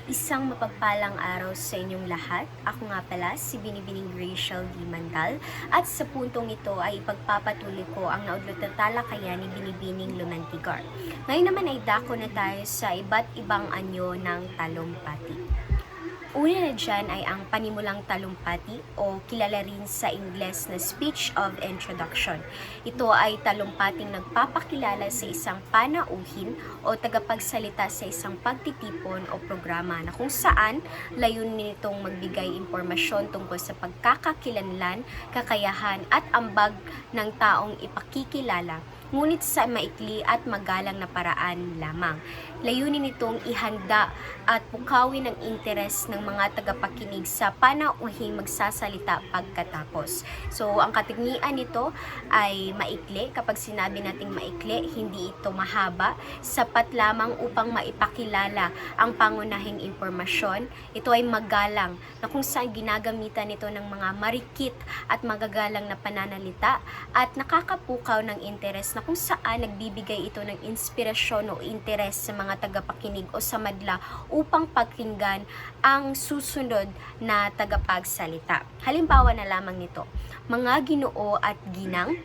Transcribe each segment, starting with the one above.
Isang mapagpalang araw sa inyong lahat. Ako nga pala si Binibining Rachel D. Mandal at sa puntong ito ay ipagpapatuloy ko ang naudlot na talakayan ni Binibining Lumantigar. Ngayon naman ay dako na tayo sa iba't ibang anyo ng talumpati. Una na dyan ay ang panimulang talumpati o kilala rin sa Ingles na Speech of Introduction. Ito ay talumpating nagpapakilala sa isang panauhin o tagapagsalita sa isang pagtitipon o programa na kung saan layunin nitong magbigay impormasyon tungkol sa pagkakakilanlan, kakayahan at ambag ng taong ipakikilala, ngunit sa maikli at magalang na paraan lamang. Layunin nitong ihanda at pukawin ang interes ng mga tagapakinig sa panauhing magsasalita pagkatapos. So, ang katignian nito ay maikli. Kapag sinabi nating maikli, hindi ito mahaba. Sapat lamang upang maipakilala ang pangunahing impormasyon. Ito ay magalang na kung saan ginagamitan ito ng mga marikit at magagalang na pananalita at nakakapukaw ng interes na kung saan nagbibigay ito ng inspirasyon o interes sa mga tagapakinig o sa madla upang pakinggan ang susunod na tagapagsalita. Halimbawa na lamang nito, mga Ginoo at Ginang,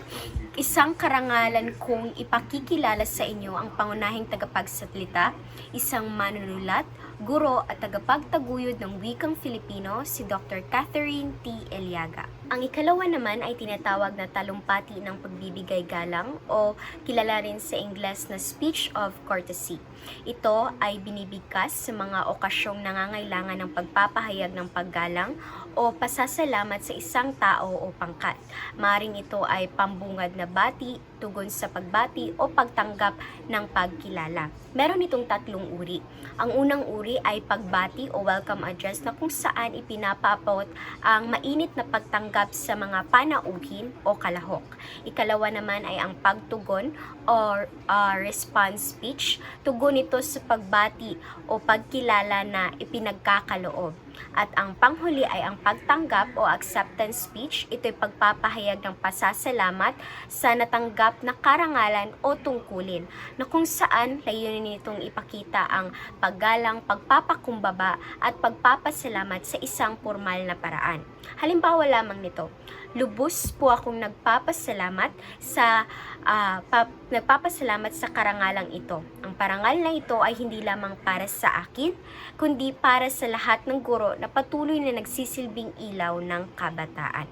isang karangalan kong ipakikilala sa inyo ang pangunahing tagapagsalita, isang manunulat, guro at tagapagtaguyod ng wikang Filipino, si Dr. Catherine T. Eliaga. Ang ikalawa naman ay tinatawag na talumpati ng pagbibigay galang o kilala rin sa Ingles na Speech of Courtesy. Ito ay binibigkas sa mga okasyong nangangailangan ng pagpapahayag ng paggalang o pasasalamat sa isang tao o pangkat. Maring ito ay pambungad na bati, tugon sa pagbati o pagtanggap ng pagkilala. Meron itong tatlong uri. Ang unang uri ay pagbati o welcome address na kung saan ipinapapot ang mainit na pagtanggap sa mga panauhin o kalahok. Ikalawa naman ay ang pagtugon or response speech. Tugon ito sa pagbati o pagkilala na ipinagkakaloob. At ang panghuli ay ang pagtanggap o acceptance speech. Ito'y pagpapahayag ng pasasalamat sa natanggap na karangalan o tungkulin na kung saan layunin nitong ipakita ang paggalang, pagpapakumbaba at pagpapasalamat sa isang formal na paraan. Halimbawa lamang nito, lubos po akong nagpapasalamat sa karangalang ito. Ang parangal na ito ay hindi lamang para sa akin, kundi para sa lahat ng guro na patuloy na nagsisilbing ilaw ng kabataan.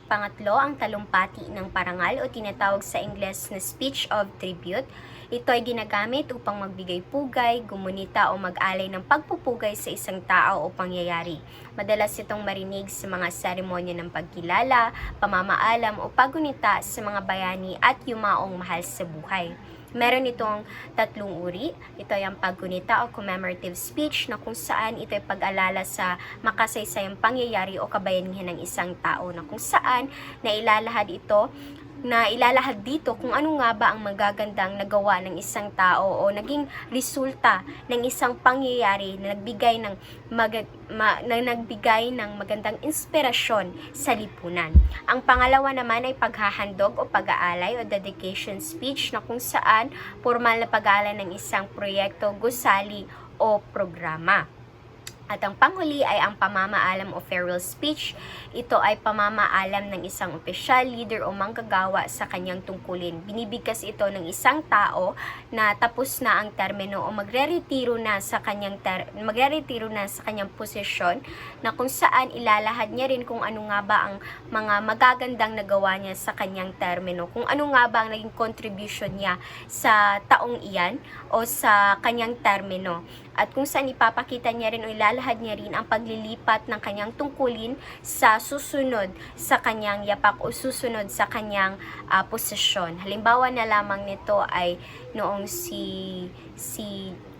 Pangatlo, ang talumpati ng parangal o tinatawag sa Ingles na Speech of Tribute. Ito ay ginagamit upang magbigay pugay, gumunita o mag-alay ng pagpupugay sa isang tao o pangyayari. Madalas itong marinig sa mga seremonya ng pagkilala, pamamaalam o paggunita sa mga bayani at yumaong mahal sa buhay. Meron itong tatlong uri. Ito ay ang paggunita o commemorative speech na kung saan ito ay pag-alala sa makasaysayang pangyayari o kabayanihan ng isang tao na kung saan ilalahad dito kung ano nga ba ang magagandang nagawa ng isang tao o naging resulta ng isang pangyayari na nagbigay ng magandang inspirasyon sa lipunan. Ang pangalawa naman ay paghahandog o pag-aalay o dedication speech na kung saan formal na pag-aalay ng isang proyekto, gusali o programa. At ang panghuli ay ang pamamaalam o farewell speech. Ito ay pamamaalam ng isang opisyal, leader o manggagawa sa kanyang tungkulin. Binibigkas ito ng isang tao na tapos na ang termino o magreretiro na sa kanyang posisyon na kung saan ilalahad niya rin kung ano nga ba ang mga magagandang nagawa niya sa kanyang termino. Kung ano nga ba ang naging contribution niya sa taong iyan o sa kanyang termino. At kung saan ipapakita niya rin o ilalahad niya rin ang paglilipat ng kanyang tungkulin sa susunod sa kanyang yapak o susunod sa kanyang posisyon. Halimbawa na lamang nito ay noong si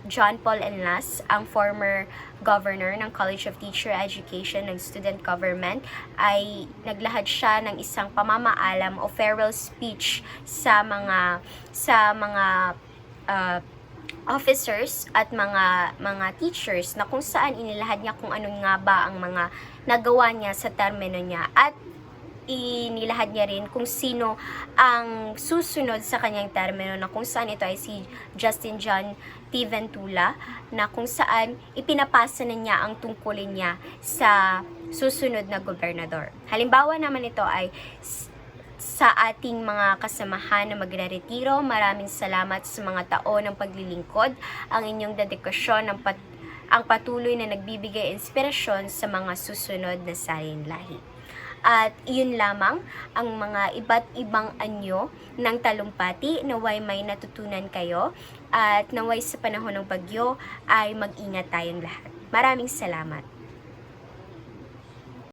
John Paul Enlas, ang former governor ng College of Teacher Education ng Student Government, ay naglahad siya ng isang pamamaalam o farewell speech sa mga officers at mga teachers na kung saan inilahad niya kung ano nga ba ang mga nagawa niya sa termino niya at inilahad niya rin kung sino ang susunod sa kanyang termino na kung saan ito ay si Justin John T. Ventula na kung saan ipinapasa na niya ang tungkulin niya sa susunod na gobernador. Halimbawa naman ito ay sa ating mga kasamahan na magre-retiro. Maraming salamat sa mga taon ng paglilingkod, ang inyong dedikasyon, ang patuloy na nagbibigay inspirasyon sa mga susunod na salin lahi. At iyon lamang ang mga iba't ibang anyo ng talumpati. Naway may natutunan kayo at naway sa panahon ng bagyo ay mag-ingat tayong lahat. Maraming salamat.